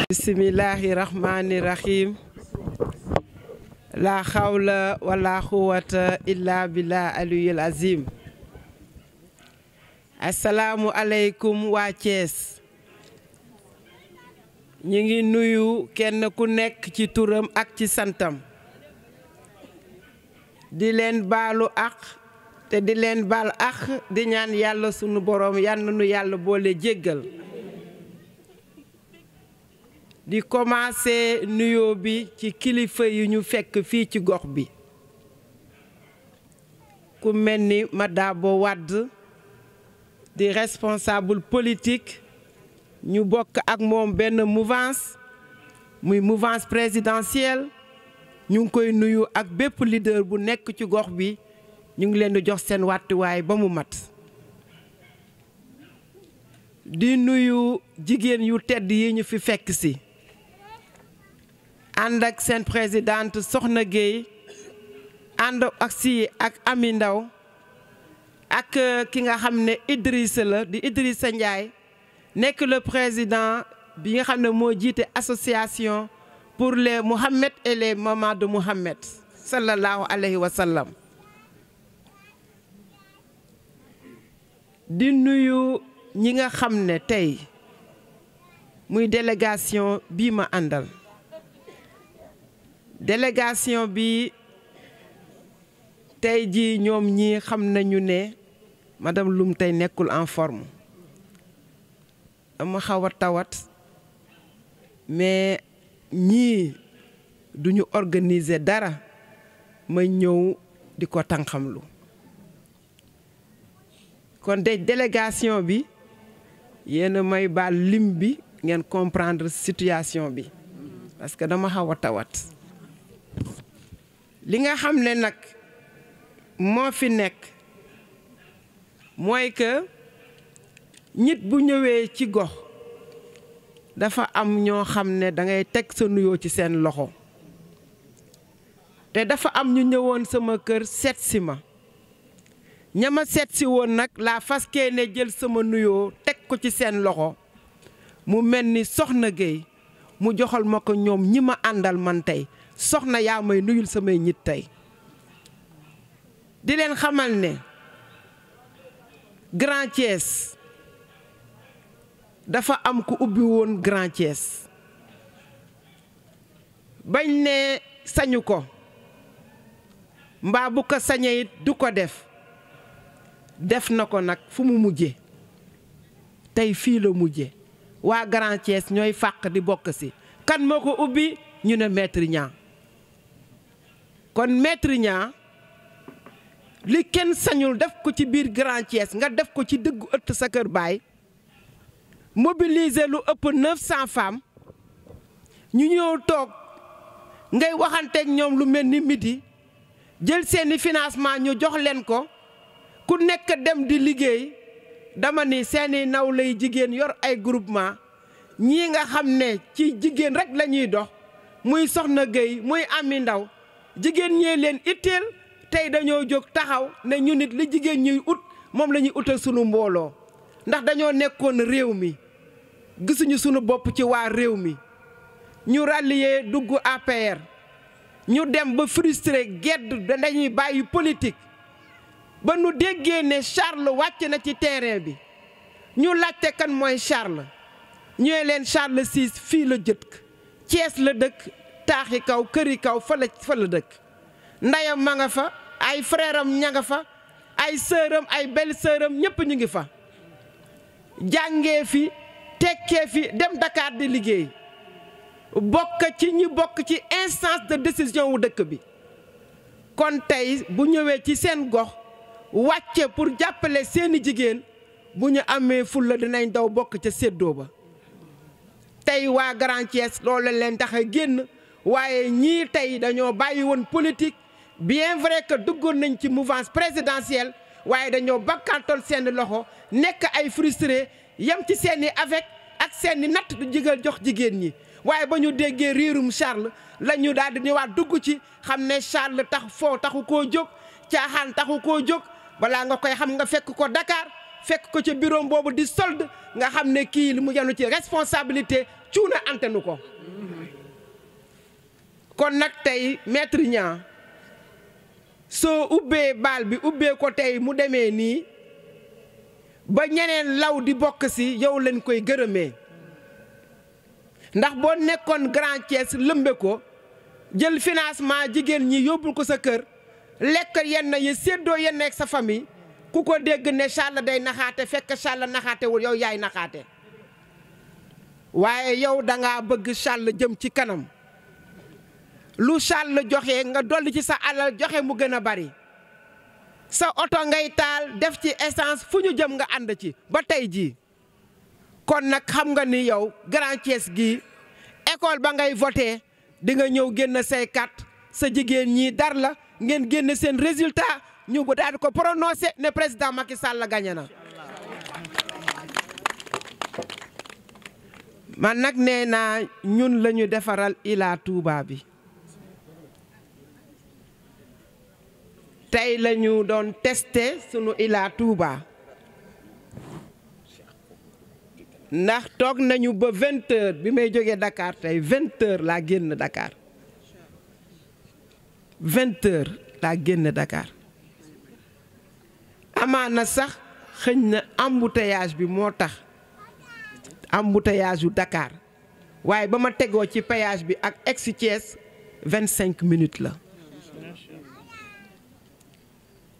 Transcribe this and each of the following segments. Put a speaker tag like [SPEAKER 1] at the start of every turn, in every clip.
[SPEAKER 1] Bismillahirrahmanirrahim. La hawla wala quwwata illa billah aliyul azim. Assalamu alaikum waa Thiès. Ñi ngi nuyu kenn ku nekk ci turam ak ci santam. Di leen baalu ak te di leen baal ak di ñaan yàlla sunu borom yal na nu yàlla boole jéggal. Di commencer nuyoo bi ci kilifa yu ñu fekk fii ci gox bi ku mel ni Madabo Wade di responsable politique ñu bokk ak moom benn mouvance muy mouvance présidentielle ñu ngi koy nuyu ak bépp leader bu nekk ci gox bi ñu ngi leen di jox seen wàttuwaay ba mu mat. Di nuyu jigéen yu tedd yi ñu fi fekk si. ànd ak seen présidente Soxna Gueye ànd ak si ak Ami Ndaw ak ki nga xam ne Idrissa la di Idrissa Ndiaye nekk le président bi nga xam ne moo jiite association pour les Mohammed et les mamans de Mohammed sallallahu alayhi wa sallam. di nuyu ñi nga xam ne tey muy délégation bii ma àndal. Délégation bi tey jii ñoom ñii xam nañu ne madame Loum tey nekkul en forme dama xaw a tawat mais ñii duñu organiser dara ma ñëw di ko tànqamlu kon de délégation bi yéen may baal lim bi ngeen comprendre situation bi parce que dama xaw a tawat. li nga xam ne nag moo fi nekk mooy que nit bu ñëwee ci gox dafa am ñoo xam ne da ngay teg sa nuyoo ci seen loxo te dafa am ñu ñëwoon sama kër seet si ma ñama seet si woon nag laa faskee ne jël sama nuyoo teg ko ci seen loxo mu mel ni Soxna Gueye mu joxal ma ko ñoom ñi ma àndal man tey. Soxna yaa may nuyul samay ñit tey di leen xamal ne Grand Thiès dafa am ku ubbi woon Grand Thiès bañ ne sañu ko mbaa bu ko sañee it du ko def na ko nag fu mu mujje tey fii la mujje waa Grand Thiès ñooy fàq di bokk si kan moo ko ubbi ñu ne Maître Niang kon Maître Niang li kenn sañul def ko ci biir Grand Thiès nga def ko ci dëggu ëtt sa kër baay mobiliser lu ëpp 900 femmes ñu ñëw toog ngay waxanteeg ñoom lu mel ni midi jël seeni financement ñu jox leen ko ku nekk dem di liggéey dama ni seeni naw lay jigéen yor ay groupement ñii nga xam ne ci jigéen rek la ñuy dox muy Soxna Gueye muy Ami Ndaw jigéen ñee leen itteel tey dañoo jóg taxaw ne ñu nit li jigéen ñuy ut moom la ñuy utal sunu mbooloo ndax dañoo nekkoon réew mi gisuñu sunu bopp ci waa réew mi ñu rallier dugg APR ñu dem ba frustré gedd dañuy bàyyi politique ba nu déggee ne Charles wàcc na ci terrain bi ñu laajte kan mooy Charles ñooy leen Charles VI fii la jëkk Thiès la dëkk taaxi kaw këri kaw fa la dëkk ndeyam ma nga fa ay frère am ña nga fa ay sœuram ay belle sœuram ñëpp ñu ngi fa jàngee fi tekkee fi dem Dakar di liggéey bokk ci ñi bokk ci instance de décision wu dëkk bi kon tey bu ñëwee ci seen gox wàcce pour jàppale seeni jigéen bu ñu amee fulla dinañ daw bokk ca séddoo ba tey waa Grand Thiès loolu leen tax a génn waaye ñii tey dañoo bàyyi woon politique bien vrai que duggoon nañ ci mouvance présidentielle waaye dañoo bakkantoon seen loxo nekk ay frustré yem ci seeni avec ak seeni natt du jigal jox jigéen ñi waaye ba ñu déggee riirum Charles la ñu daal di ñëwaat dugg ci xam ne Charles taxu koo jóg caaxaan taxu koo jóg balaa nga koy xam nga fekk ko Dakar fekk ko ci bureau boobu di solde nga xam ne kii li mu yanu ci responsabilité cuuna antenu ko kon nag tey maître Niang soo ubbee baal bi ubbee ko tey mu demee nii ba ñeneen law di bokk si yow lañ koy gërëmee ndax boo nekkoon Grand Thiès lëmbe ko jël financement jigéen ñi yóbbul ko sa kër lekk yenn yi séddoo yenn ak sa famille ku ko dégg ne Charles day naxaate fekk Charles naxaatewul yow yaay naxaate waaye yow dangaa bëgg Charles jëm ci kanam lu Charles joxe nga dolli ci sa alal joxe mu gën a bari sa oto ngay taal def ci essence fu ñu jëm nga ànd ci ba tey jii kon nag xam nga ni yow Grand Thiès gi école ba ngay voté di nga ñëw génn say carte sa jigéen ñi dar la ngeen génn seen résultat ñu bu daal di ko prononcé ne président Macky Sall gagné na. man nag nee naa ñun la ñu defaral Ila Touba bi tey la ñu doon testé sunu Ila Touba ndax toog nañu ba 20 heures bi may jógee Dakar tey 20 heures laa génn Dakar 20 heures laa génn Dakar amaana sax xëñ na embouteillage bi moo tax embouteillage yu Dakar waaye ba ma tegoo ci péage bi ak ex Thiès 25 minutes la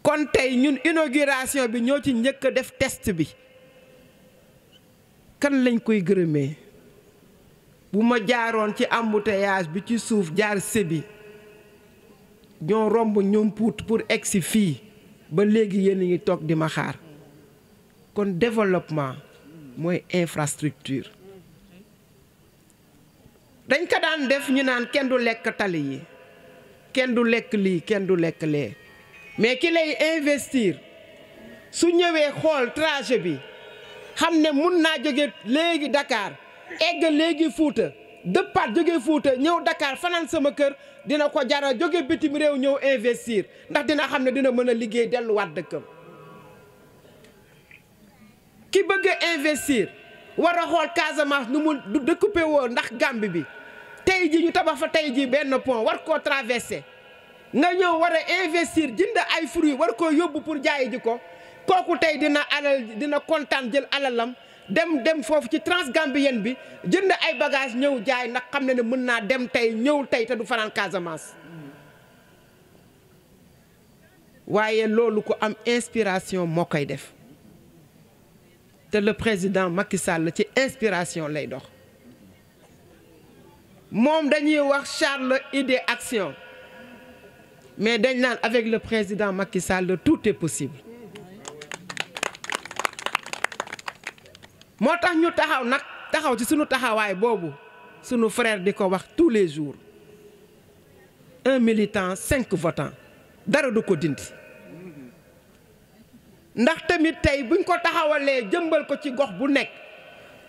[SPEAKER 1] kon tey ñun inauguration bi ñoo ci njëkk a def test bi kan lañ koy gërëmee bu ma jaaroon ci embouteillage bi ci suuf jaar sébi ñoo romb ñoom puut pour egsi fii ba léegi yéen a ngi toog di ma xaar kon développement mooy infrastructure dañ ko daan def ñu naan kenn du lekk tali yi kenn du lekk lii kenn du lekk lee mais ki lay investir su ñëwee xool trajet bi xam ne mun naa jóge léegi Dakar egg léegi Fuuta dëppaat jóge Fuuta ñëw Dakar fanaan sama kër dina ko jara jóge bitim réew ñëw investir ndax dina xam ne dina mën a liggéey delluwaat dëkkam ki bëgg a investir war a xool Casamance nu mu du découpé woo ndax Gambie bi tey ji ñu tabax fa tey ji benn pont war koo traversé nga ñëw war a investir jënd ay fruits war koo yóbbu pour jaayi ji ko kooku tey dina kontaan jël alalam dem foofu ci Transgambienne bi jënd ay bagages ñëw jaay ndax xam ne ne mën naa dem tey ñëw tey te du fanaan Casamance waaye loolu ko am inspiration moo koy def te le président Macky Sall ci inspiration lay dox moom dañuy wax Charles idée action mais dañ naan avec le président Macky Sall tout est possible moo tax ñu taxaw ci sunu taxawaay boobu sunu frère di ko wax tous les jours 1 militant 5 votants dara du ko dindi ndax tamit tey buñ ko taxawalee jëmbal ko ci gox bu nekk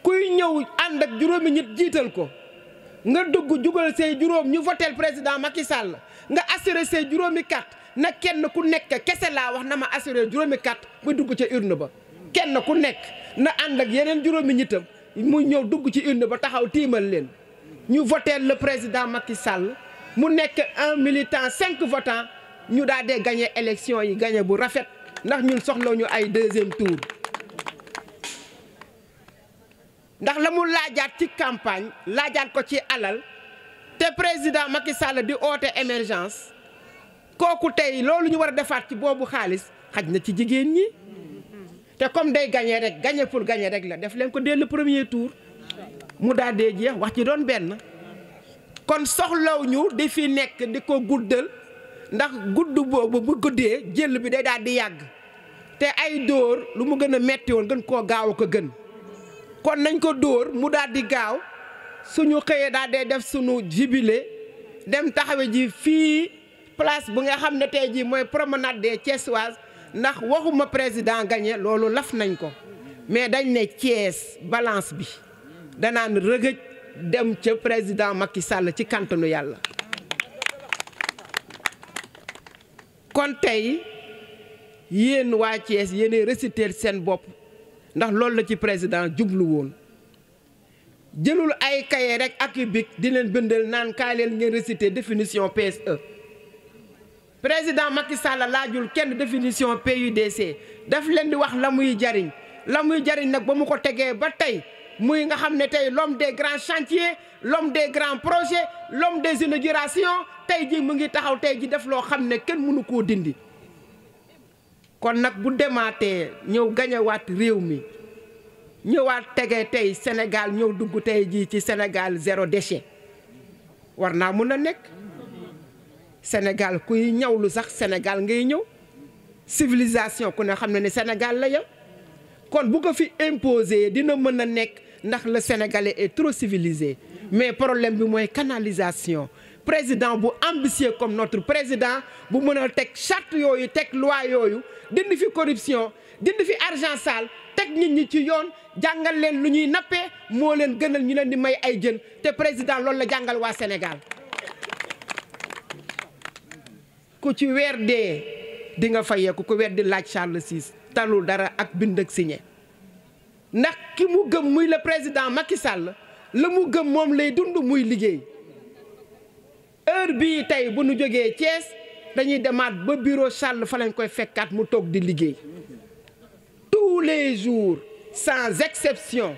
[SPEAKER 1] kuy ñëw ànd ak juróomi nit jiital ko nga dugg jugal say juróom ñu voteel président Macky Sall nga assuré say juróomi carte na kenn ku nekk kese laa wax na ma assuré juróomi carte bu dugg ca urne ba kenn ku nekk na ànd ak yeneen juróomi ñitam mu ñëw dugg ci urne ba taxaw tiimal leen ñu voteel le président Macky Sall mu nekk 1 militant 5 votants ñu daal dee gagné élection yi gagné bu rafet ndax ñun soxla ñu ay 2e tour ndax la mu laajaat ci campagne laajaat ko ci alal te président Macky Sall di oote émergence kooku tey loolu ñu war a defaat ci boobu xaalis xaj na ci jigéen ñi te comme day gagné rek gagné pour gagné rek la def leen ko dès le 1er tour mu daal dee jeex wax ci doon benn kon soxlaw ñu di fi nekk di ko guddal ndax gudd boobu bu guddee jël bi day daal di yàgg te ay dóor lu mu gën a metti woon gën koo gaaw ko gën kon nañ ko dóor mu daal di gaaw suñu xëyee daal dee def suñu jubilé dem taxawe ji fii place bu nga xam ne tey jii mooy promenade des Thiessoises ndax waxuma président gagné loolu laf nañ ko mais dañ ne Thiès balance bi danaan rëgëj dem ca président Macky Sall ci kantanu yàlla kon tey yéen waa Thiès yéenay réciter seen bopp ndax loolu la ci président jublu woon jëlul ay cahier rek ak i bic di leen bindal naan kaay leen ngeen réciter définition PSE. président Macky Sall laajul kenn définition PUDC daf leen di wax la muy jariñ nag ba mu ko tegee ba tey muy nga xam ne tey l'homme des grands chantiers l'homme des grands projets l'homme des inaugurations tey ji mu ngi taxaw tey ji def loo xam ne kenn mënu koo dindi. kon nag bu demaatee ñëw gañewaat réew mi ñëwaat tege tey Sénégal ñëw dugg tey jii ci Sénégal 0 déchet war naa mun a nekk. Sénégal kuy ñawlu sax Sénégal ngay ñëw civilisation ku ne xam ne Sénégal la yam kon bu ko fi imposer dina mën a nekk ndax le Sénégalais est trop civilisé mais problème bi mooy canalisation. président bu ambitieux comme notre président bu mën a teg charte yooyu teg loi yooyu dindi fi corruption dindi fi argent sale teg nit ñi ci yoon jàngal leen lu ñuy nappee moo leen gënal ñu leen di may ay jën te président loolu la jàngal waa Sénégal. ku ci weer dee di nga fayeeku ku weer di laaj Charles VI talul dara ak bind ak signé ndax ki mu gëm muy le président Macky Sall la mu gëm moom lay dund muy liggéey. heure bii tey bu nu jógee Thiès dañuy demaat ba bureau Charles fa lañ koy fekkaat mu toog di liggéey tous les jours sans exception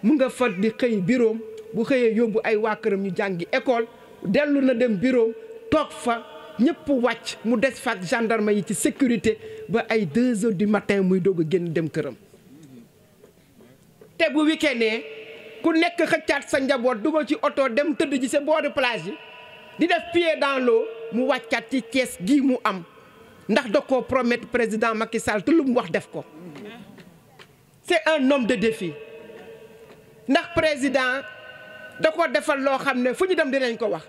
[SPEAKER 1] mu nga fa di xëy bureau bu xëyee yóbbu ay waa këram ñu jàngi école dellu na dem bureau toog fa ñëpp wàcc mu des fa ak gendarme yi ci sécurité ba ay 2 heures du matin muy doog a génn dem këram. te bu week-endee ku nekk xëccaat sa njaboot dugal ci oto dem tëdd ji sa booru plage yi di def pied dans l'eau mu wàccaat ci Thiès gii mu am ndax da koo promettre président Macky Sall te lu mu wax def ko. c'est un homme de défi ndax président da ko defal loo xam ne fu ñu dem dinañ ko wax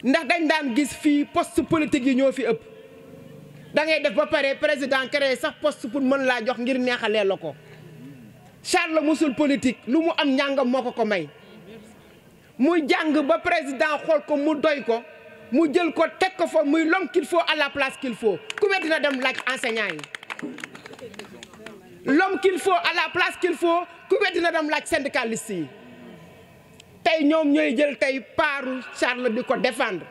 [SPEAKER 1] ndax dañ daan gis fii poste politique yi ñoo fi ëpp da ngay def ba pare président créé sax poste pour mën laa jox ngir neexalee la ko. Charles musul politique lu mu am njàngam moo ko may muy jàng ba président xool ko mu doy ko mu jël ko teg ko fa muy l'homme qu'il faut à la place qu'il faut ku weddi na dem laaj enseignant yi. l'homme qu'il faut à la place qu'il faut ku weddi na dem laaj syndicaliste yi tey ñoom ñooy jël tey paaru Charles di ko défendre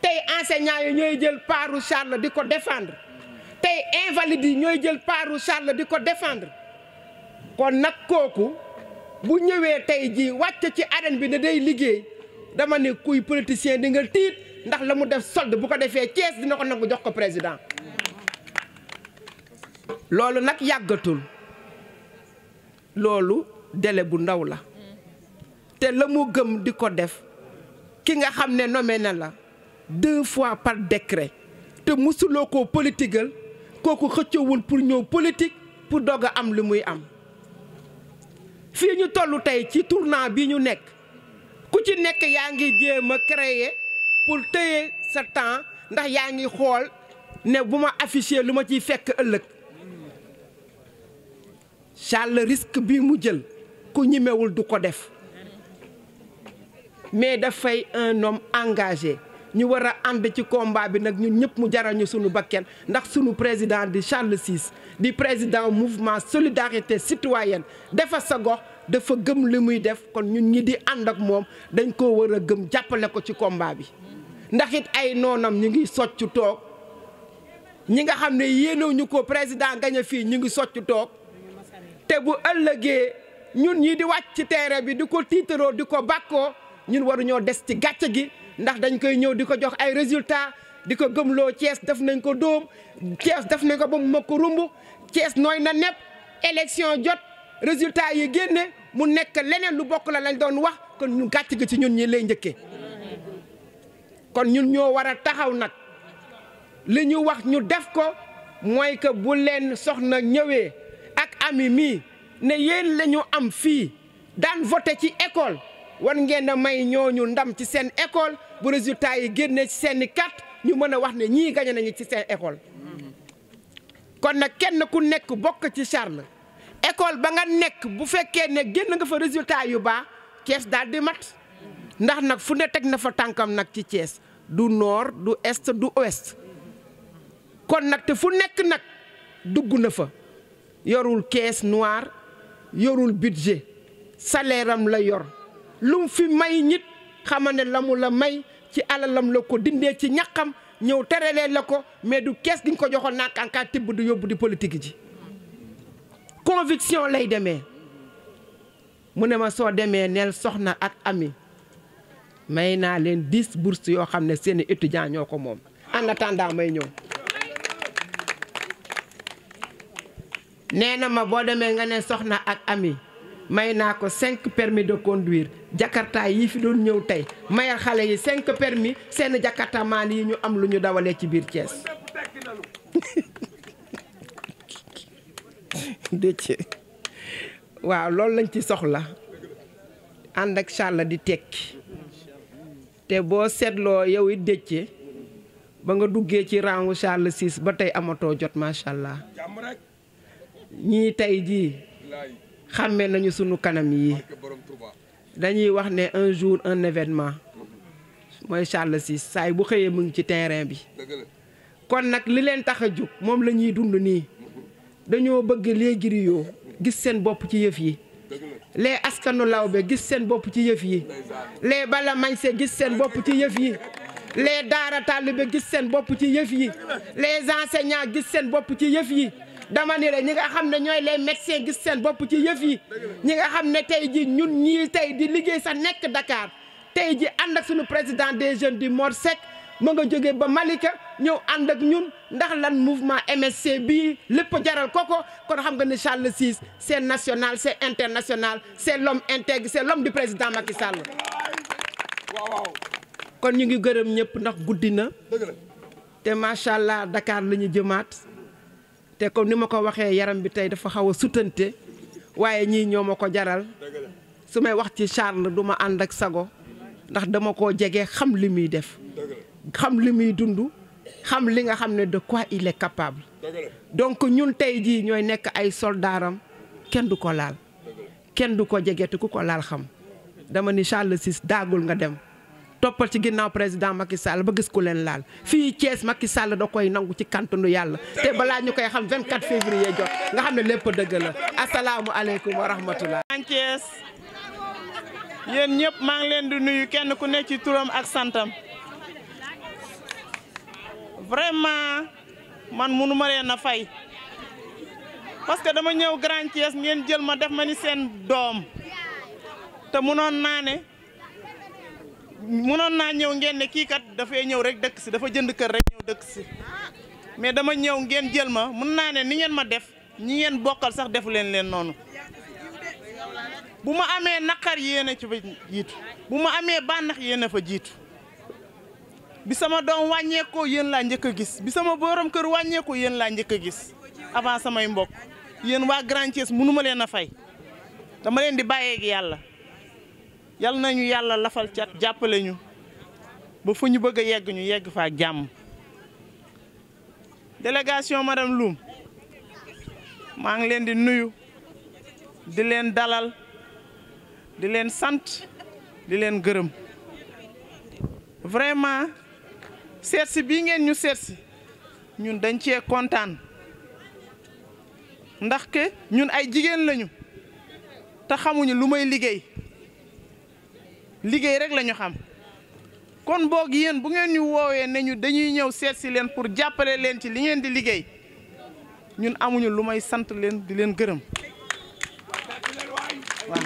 [SPEAKER 1] tey enseignants yi ñooy jël paaru Charles di ko défendre tey invalides yi ñooy jël paaru Charles di ko défendre. kon nag kooku bu ñëwee tey ji wàcc ci arène bi ne day liggéey dama ne kuy politicien di nga tiit ndax la mu def solde bu ko defee Thiès dina ko nangu jox ko président. loolu nag yàggatul loolu délai bu ndaw la te la mu gëm di ko def ki nga xam ne nommé na la 2 fois par décret te musuloo koo politigal kooku xëccowul pour ñëw politique pour doog a am li muy am. fii ñu toll tey ci tournant bi ñu nekk ku ci nekk yaa ngi jéem a créer pour téye sa temps ndax yaa ngi xool ne bu ma affiché lu ma ciy fekk ëllëg. Charles risque bi mu jël ku ñimewul du ko def mais dafay un homme engagé ñu war a ànd ci combat bi nag ñun ñëpp mu jaral ñu sunu bakken ndax sunu président di Charles VI di président mouvement solidarité citoyenne defar sa gox dafa gëm li muy def kon ñun ñi di ànd ak moom dañ ko war a gëm jàppale ko ci combat bi ndax it ay noonam ñu ngi soccu toog ñi nga xam ne yéenewuñu ko président gañe fii ñu ngi soccu toog te bu ëllëgee ñun ñi di wàcc ci terrain bi di ko tiitaroo di ko bàkkoo ñun waruñoo des ci gàcce gi ndax dañ koy ñëw di ko jox ay résultats di ko gëmloo Thiès def nañ ko dóom Thiès def nañ ko ba mu ma ko rumb Thiès nooy na nepp élection jot résultats yi génne mu nekk leneen lu bokk la lañ doon wax kon ñu gàcc gi ci ñun ñi lay njëkkee kon ñun ñoo war a taxaw nag li ñu wax ñu def ko mooy que bu leen soxna ñëwee ak ami mii ne yéen la ñu am fii daan voté ci école war ngeen a may ñooñu ndam ci seen école bu résultat yi génnee ci seeni carte ñu mën a wax ne ñii gañe nañu ci seen école. kon nag kenn ku nekk bokk ci Charles école ba nga nekk bu fekkee ne génn nga fa résultat yu baax Thiès daal di mat ndax nag fu ne teg na fa tànkam nag ci Thiès du nord du est du ouest kon nag te fu nekk nag dugg na fa yorul caisse noire yorul budget salaire am la yor lu mu fi may nit xama ne la mu la may ci alalam la ko dindee ci ñaqam ñëw terelee la ko mais du kees gi ñu ko joxoon naa kankaa tibb du yóbbu di politique ji conviction lay demee mu ne ma soo demee neel soxna ak ami may naa leen 10 bourses yoo xam ne seeni étudiants ñoo ko moom en attendant may ñëw nee na ma boo demee nga ne soxna ak ami may naa ko 5 permis de conduire jakarta yi fi doon ñëw tey mayal xale yi 5 permis seen jakarta maan yi ñu am lu ñu dawalee ci biir Thiès dëcc waaw loolu lañ ci soxla ànd ak Charles di tekki te boo seetloo yow it dëcc ba nga duggee ci rangu Charles 6 ba tey amatoo jot macha allah ñii tey jii xàmmee nañu sunu kanam yi dañuy wax ne un jour un événement mooy Charles 6 saay bu xëyee mu ngi ci terrain bi kon nag li leen tax a jóg moom la ñuy dund nii dañoo bëgg les griots gis seen bopp ci yëf yi les askanu lawbe gis seen bopp ci yëf yi les bala mañse gis seen bopp ci yëf yi les daara taalibe gis seen bopp ci yëf yi les enseignants gis seen bopp ci yëf yi dama ni la ñi nga xam ne ñooy les médecins gis seen bopp ci yëf yi ñi nga xam ne tey ji ñun ñii tey di liggéey sa nekk Dakar tey ji ànd ak suñu président des jeunes di Mor Seck mu nga jógee ba Malika ñëw ànd ak ñun ndax lan mouvement MSC bii lépp jaral koko kon xam nga ne Charles 6 c'est national c'est international c'est l'homme intègre c'est l'homme du président Macky Sall kon ñu ngi gërëm ñëpp ndax guddi na te macha allah Dakar la ñu jëmaat te comme ni ma ko waxee yaram bi tey dafa xaw a sutante waaye ñii ñoo ma ko jaral su may wax ci Charles du ma ànd ak sago ndax dama koo jege xam li muy def xam li muy dund xam li nga xam ne de quoi il est capable donc ñun tey jii ñooy nekk ay soldaaram kenn du ko laal kenn du ko jege te ku ko laal xam dama ni Charles 6 daagul nga dem toppal ci ginnaaw président Macky Sall ba gis ku leen laal fii Thiès Macky Sall da koy nangu ci kantanu yàlla te balaa ñu koy xam 24 février jot nga xam ne lépp dëgg la asalaamualeykum wa rahmatullah.
[SPEAKER 2] Thiès yéen ñëpp maa ngi leen di nuyu kenn ku nekk ci turam ak santam vraiment man munu ma leen a fay parce que dama ñëw Grand Thiès ngeen jël ma def ma ni seen doom te munoon naa ñëw ngeen ne kii kat dafay ñëw rek dëkk si dafa jënd kër rek ñëw dëkk si mais dama ñëw ngeen jël ma mun naa ne ni ngeen ma def ñi ngeen bokkal sax defu leen noonu bu ma amee naqar yéen a ci fa jiitu bu ma amee bànneex yéen a fa jiitu bi sama doom wàññeekoo yéen laa njëkk a gis bi sama borom kër wàññeekoo yéen laa njëkk a gis avant samay mbokk yéen waa Grand Thiès mënu ma leen a fay dama leen di bàyyeeg yàlla yal nañu yàlla lafal cat jàppale ñu ba fu ñu bëgg a yegg ñu yegg fa ak jàmm. délégation madame Loum maa ngi leen di nuyu di leen dalal di leen sant di leen gërëm vraiment seetsi bii ngeen ñu seetsi ñun dañ cee kontaan ndax ke ñun ay jigéen lañu te xamuñu lu may liggéey rek lañu xam kon boog yéen bu ngeen ñu woowee ne ñu dañuy ñëw seetsi leen pour jàppale leen ci li ngeen di liggéey ñun amuñu lu may sant leen di leen gërëm waaw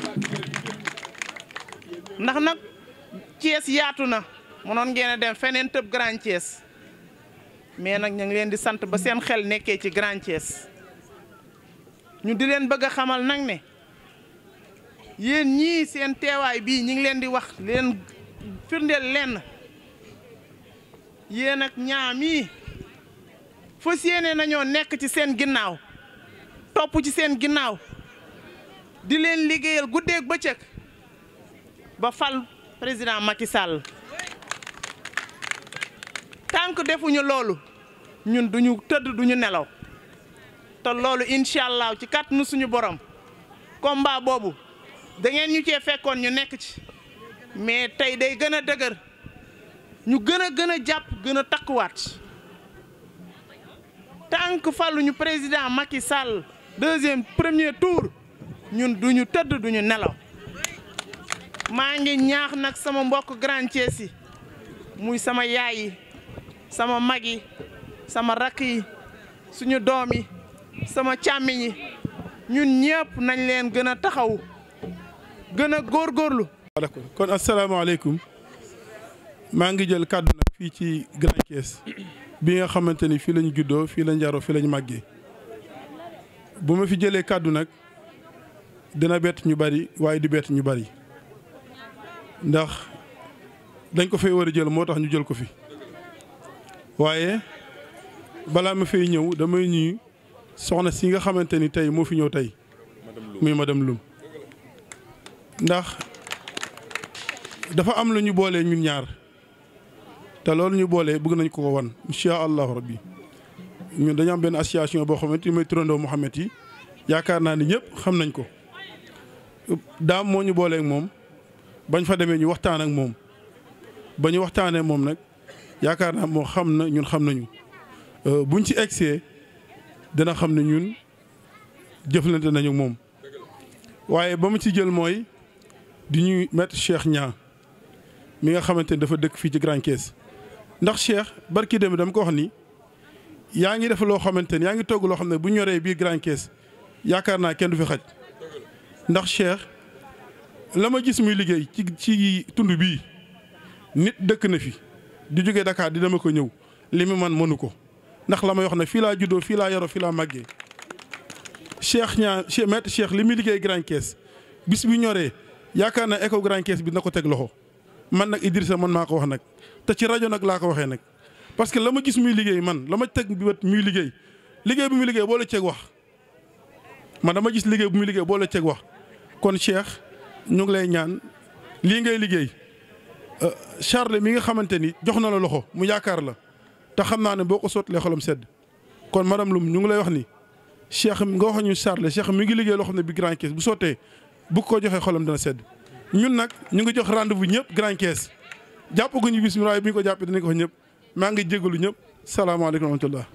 [SPEAKER 2] ndax nag Thiès yaatu na mënoon ngeen a dem feneen tëb Grand Thiès mais nag ñu ngi leen di sant ba seen xel nekkee ci Grand Thiès ñu di leen bëgg a xamal nag ne yéen ñii seen teewaay bii ñu ngi leen di wax leen firndeel lenn yéen ak ñaamii fas yéene nañoo nekk ci seen ginnaaw topp ci seen ginnaaw di leen liggéeyal guddeeg bëccëg ba fal président Macky Sall tant que defuñu loolu ñun duñu tëdd duñu nelaw te loolu incha allah ci kàttanu suñu borom combat boobu da ngeen ñu cee fekkoon ñu nekk ci mais tey day gën a dëgër ñu gën a jàpp gën a takkuwaat tant que faluñu président Macky Sall premier tour ñun duñu tëdd duñu nelaw maa ngi ñaax nag sama mbokk Grand Thiès yi muy sama yaay yi sama mag yi sama rakk yi suñu doom yi sama càmmiñ yi ñun ñëpp nañ leen gën a taxaw gën a góorgóorlu.
[SPEAKER 3] kon asalaamaaleykum maa ngi jël kàddu nag fii ci Grand Thiès bi nga xamante ni fii lañu juddoo fii lañ jaroo fii lañu màggee bu ma fi jëlee kàddu nag dina bett ñu bari waaye di bett ñu bari ndax dañ ko fay war a jël moo tax ñu jël ko fi waaye balaa ma fay ñëw damay ñuy soxna si nga xamante ni tey moo fi ñëw tey muy madame Loum ndax dafa am lu ñu boolee ñun ñaar te loolu ñu boolee bëgg nañ ko ko wan incha allahu rabbi ñun dañu am benn association boo xamante ni mooy turandoo Mouhamed yi yaakaar naa ni ñëpp xam nañ ko daam moo ñu booleeg moom bañ fa demee ñu waxtaan ak moom ba ñu waxtaanee moom nag yaakaar naa moo xam na ñun xam nañu buñ ci egsee dina xam ne ñun jëflante nañu moom waaye ba mu ci jël mooy di ñuy maître Cheikh Niang mi nga xamante ni dafa dëkk fii ci Grand Thiès ndax Cheikh barki dem dama ko wax ni yaa ngi def loo xamante ni yaa ngi togg loo xam ne bu ñoree biir Grand Thiès yaakaar naa kenn du fi xaj ndax Cheikh la ma gis muy liggéey ci tund bii nit dëkk na fi di jógee Dakar di dama ko ñëw li mu man mënu ko ndax la may wax ne fii laa juddoo fii laa yaroo fii laa màggee Cheikh Niang maître Cheikh li muy liggéey Grand Thiès bis bi ñoree yaakaar naa éco Grand Thiès bi na ko teg loxo man nag Idrissa man maa ko wax nag te ci rajo nag laa ko waxee nag parce que la ma gis muy liggéey man la ma teg bi wet muy liggéey bi muy liggéey boo la ceeg wax man dama gis liggéey bu muy liggéey boo la ceeg wax kon Cheikh ñu ngi lay ñaan lii ngay liggéey Charles mi nga xamante ni jox na la loxo mu yaakaar la te xam naa ne boo ko sotlee xolam sedd kon madame Loum ñu ngi lay wax ni Cheikh nga wax ñu Charles Cheikh mi ngi liggéey loo xam ne bi Grand Thiès bu sottee bu ko joxee xolam dana sedd ñun nag ñu ngi jox rendez-vous ñëpp Grand Thiès jàpp gu ñu bis mi waaye bu ñu ko jàppee dinañ ko wax ñëpp maa ngi jégalu ñëpp salaamaaleykum wa rahmatullah